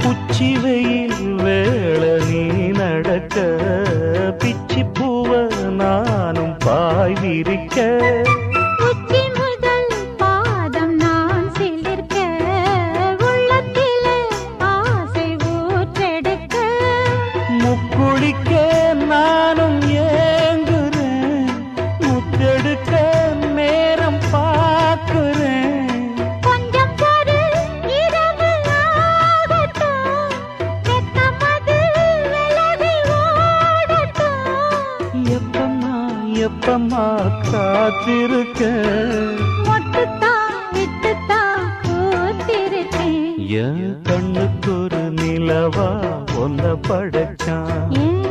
உச்சி வெயில் வேளை நீ நடக்க பிச்சி பூவ நானும் பாய் விரிக்க உச்சி முதல் பாதம் நான் சிலிர்க்க உள்ளத்திலே ஆசை ஊற்றெடுக்க முக்குளிக்க நானும் ஏங்குறேன் முத்தெடுக்க நேரம் பார்க்கிறேன் கொஞ்சம் பொறு இரவு ஆகட்டும் வெக்கமது விலகி ஓடட்டும் எப்பம்மா எப்பம்மா காத்திருக்க மொட்டுத்தான் விட்டுத்தான் கூத்திருக்கேன் என் கண்ணுக்கு ஒரு நிலவா ஒன்ன படைச்சான் ஏன்